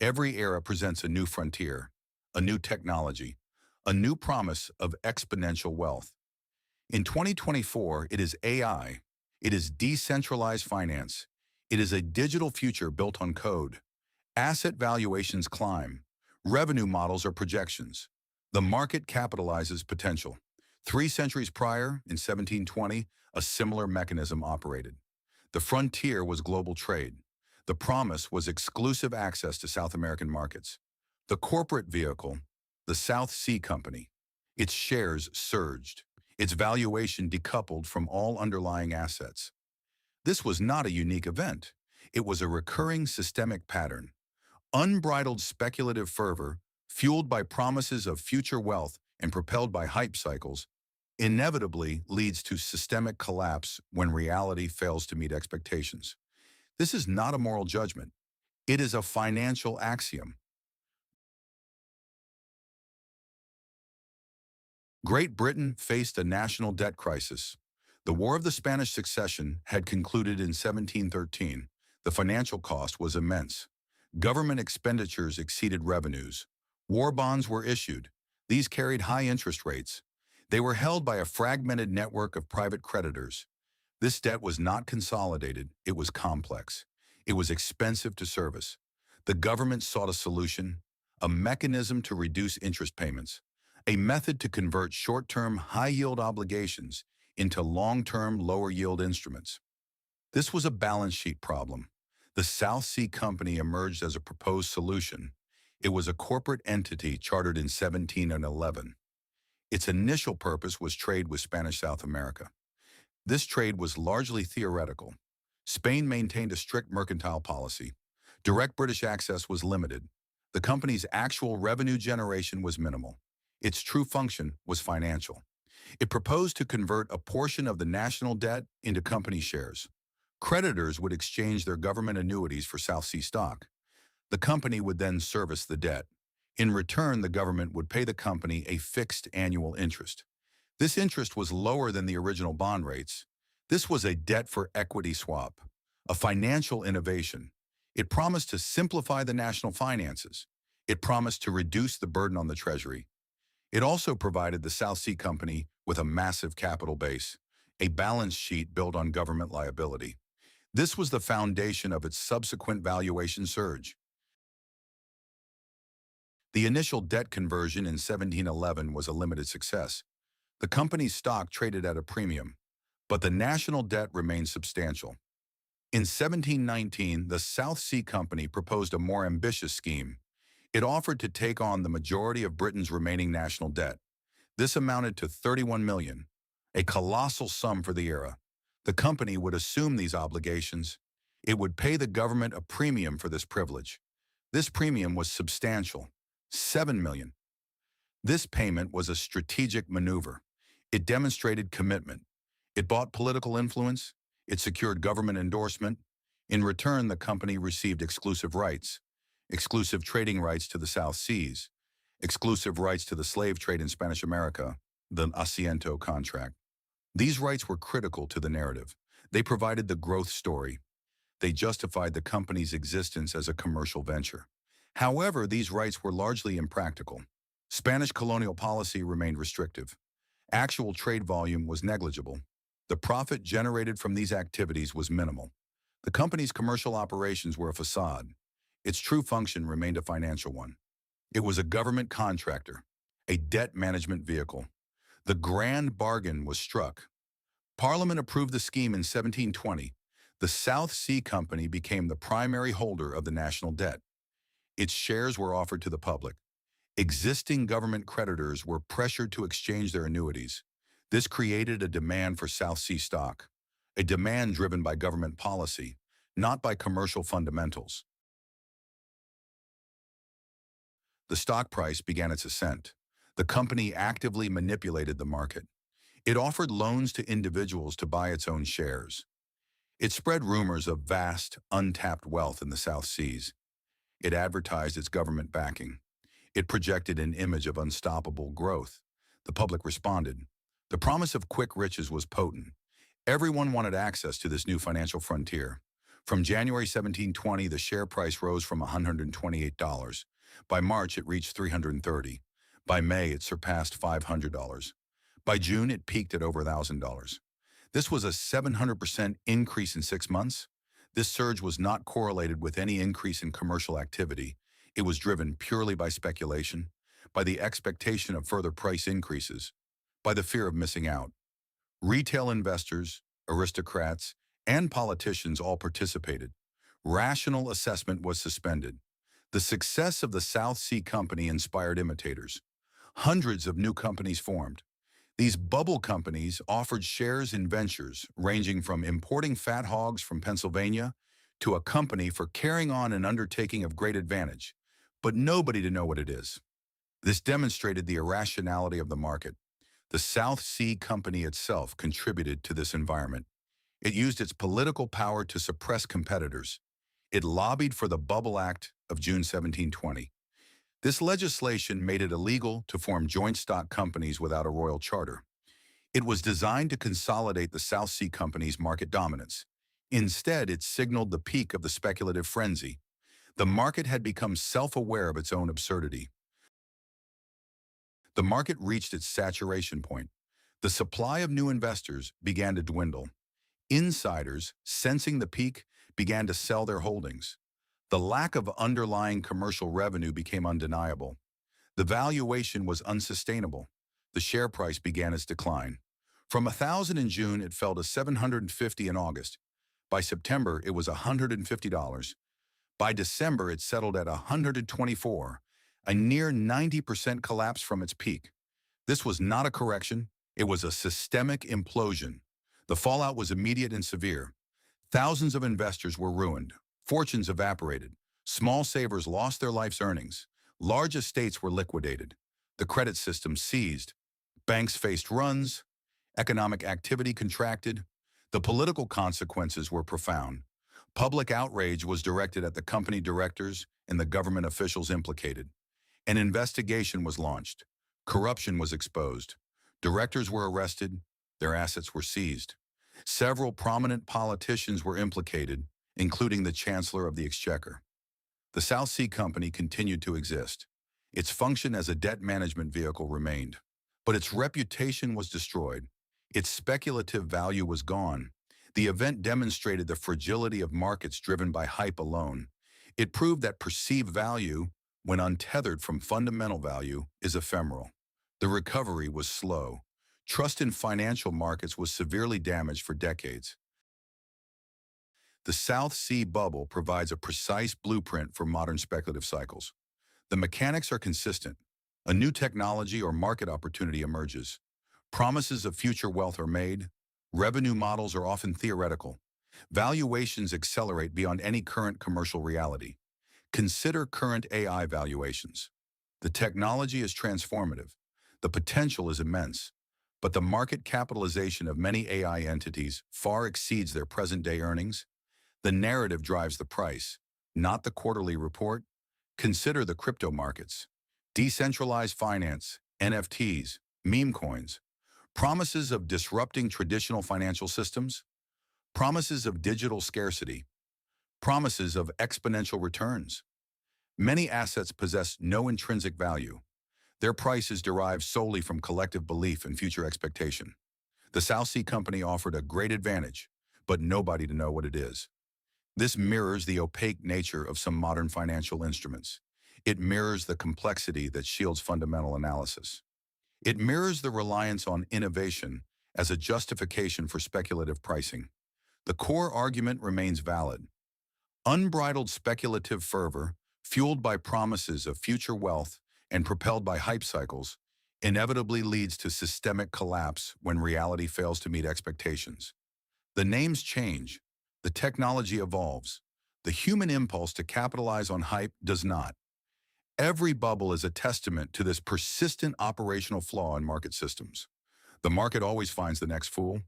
Every era presents a new frontier, a new technology, a new promise of exponential wealth. In 2024, it is AI, it is decentralized finance, it is a digital future built on code. Asset valuations climb, revenue models are projections. The market capitalizes potential. 3 centuries prior, in 1720, a similar mechanism operated. The frontier was global trade. The promise was exclusive access to South American markets. The corporate vehicle, the South Sea Company, its shares surged, its valuation decoupled from all underlying assets. This was not a unique event. It was a recurring systemic pattern. Unbridled speculative fervor, fueled by promises of future wealth and propelled by hype cycles, inevitably leads to systemic collapse when reality fails to meet expectations. This is not a moral judgment. It is a financial axiom. Great Britain faced a national debt crisis. The War of the Spanish Succession had concluded in 1713. The financial cost was immense. Government expenditures exceeded revenues. War bonds were issued. These carried high interest rates. They were held by a fragmented network of private creditors. This debt was not consolidated, it was complex. It was expensive to service. The government sought a solution, a mechanism to reduce interest payments, a method to convert short-term high-yield obligations into long-term lower-yield instruments. This was a balance sheet problem. The South Sea Company emerged as a proposed solution. It was a corporate entity chartered in 1711. Its initial purpose was trade with Spanish South America. This trade was largely theoretical. Spain maintained a strict mercantile policy. Direct British access was limited. The company's actual revenue generation was minimal. Its true function was financial. It proposed to convert a portion of the national debt into company shares. Creditors would exchange their government annuities for South Sea stock. The company would then service the debt. In return, the government would pay the company a fixed annual interest. This interest was lower than the original bond rates. This was a debt-for-equity swap, a financial innovation. It promised to simplify the national finances. It promised to reduce the burden on the Treasury. It also provided the South Sea Company with a massive capital base, a balance sheet built on government liability. This was the foundation of its subsequent valuation surge. The initial debt conversion in 1711 was a limited success. The company's stock traded at a premium, but the national debt remained substantial. In 1719, the South Sea Company proposed a more ambitious scheme. It offered to take on the majority of Britain's remaining national debt. This amounted to 31 million, a colossal sum for the era. The company would assume these obligations. It would pay the government a premium for this privilege. This premium was substantial, 7 million. This payment was a strategic maneuver. It demonstrated commitment. It bought political influence. It secured government endorsement. In return, the company received exclusive rights, exclusive trading rights to the South Seas, exclusive rights to the slave trade in Spanish America, the Asiento contract. These rights were critical to the narrative. They provided the growth story. They justified the company's existence as a commercial venture. However, these rights were largely impractical. Spanish colonial policy remained restrictive. Actual trade volume was negligible. The profit generated from these activities was minimal. The company's commercial operations were a facade. Its true function remained a financial one. It was a government contractor, a debt management vehicle. The grand bargain was struck. Parliament approved the scheme in 1720. The South Sea Company became the primary holder of the national debt. Its shares were offered to the public. Existing government creditors were pressured to exchange their annuities. This created a demand for South Sea stock, a demand driven by government policy, not by commercial fundamentals. The stock price began its ascent. The company actively manipulated the market. It offered loans to individuals to buy its own shares. It spread rumors of vast, untapped wealth in the South Seas. It advertised its government backing. It projected an image of unstoppable growth. The public responded. The promise of quick riches was potent. Everyone wanted access to this new financial frontier. From January 1720, the share price rose from $128. By March, it reached $330. By May, it surpassed $500. By June, it peaked at over $1,000. This was a 700% increase in 6 months. This surge was not correlated with any increase in commercial activity. It was driven purely by speculation, by the expectation of further price increases, by the fear of missing out. Retail investors, aristocrats, and politicians all participated. Rational assessment was suspended. The success of the South Sea Company inspired imitators. Hundreds of new companies formed. These bubble companies offered shares in ventures ranging from importing fat hogs from Pennsylvania to a company for carrying on an undertaking of great advantage, but nobody to know what it is. This demonstrated the irrationality of the market. The South Sea Company itself contributed to this environment. It used its political power to suppress competitors. It lobbied for the Bubble Act of June 1720. This legislation made it illegal to form joint stock companies without a royal charter. It was designed to consolidate the South Sea Company's market dominance. Instead, it signaled the peak of the speculative frenzy. The market had become self-aware of its own absurdity. The market reached its saturation point. The supply of new investors began to dwindle. Insiders, sensing the peak, began to sell their holdings. The lack of underlying commercial revenue became undeniable. The valuation was unsustainable. The share price began its decline. From 1,000 in June, it fell to $750 in August. By September, it was $150. By December, it settled at $124, a near 90% collapse from its peak. This was not a correction, it was a systemic implosion. The fallout was immediate and severe. Thousands of investors were ruined. Fortunes evaporated. Small savers lost their life's earnings. Large estates were liquidated. The credit system seized. Banks faced runs. Economic activity contracted. The political consequences were profound. Public outrage was directed at the company directors and the government officials implicated. An investigation was launched. Corruption was exposed. Directors were arrested. Their assets were seized. Several prominent politicians were implicated, including the Chancellor of the Exchequer. The South Sea Company continued to exist. Its function as a debt management vehicle remained, but its reputation was destroyed. Its speculative value was gone. The event demonstrated the fragility of markets driven by hype alone. It proved that perceived value, when untethered from fundamental value, is ephemeral. The recovery was slow. Trust in financial markets was severely damaged for decades. The South Sea bubble provides a precise blueprint for modern speculative cycles. The mechanics are consistent. A new technology or market opportunity emerges. Promises of future wealth are made. Revenue models are often theoretical. Valuations accelerate beyond any current commercial reality. Consider current AI valuations. The technology is transformative. The potential is immense. But the market capitalization of many AI entities far exceeds their present-day earnings. The narrative drives the price, not the quarterly report. Consider the crypto markets. Decentralized finance, NFTs, meme coins. Promises of disrupting traditional financial systems. Promises of digital scarcity. Promises of exponential returns. Many assets possess no intrinsic value. Their price is derived solely from collective belief and future expectation. The South Sea Company offered a great advantage, but nobody to know what it is. This mirrors the opaque nature of some modern financial instruments. It mirrors the complexity that shields fundamental analysis. It mirrors the reliance on innovation as a justification for speculative pricing. The core argument remains valid. Unbridled speculative fervor, fueled by promises of future wealth and propelled by hype cycles, inevitably leads to systemic collapse when reality fails to meet expectations. The names change, the technology evolves, the human impulse to capitalize on hype does not. Every bubble is a testament to this persistent operational flaw in market systems. The market always finds the next fool.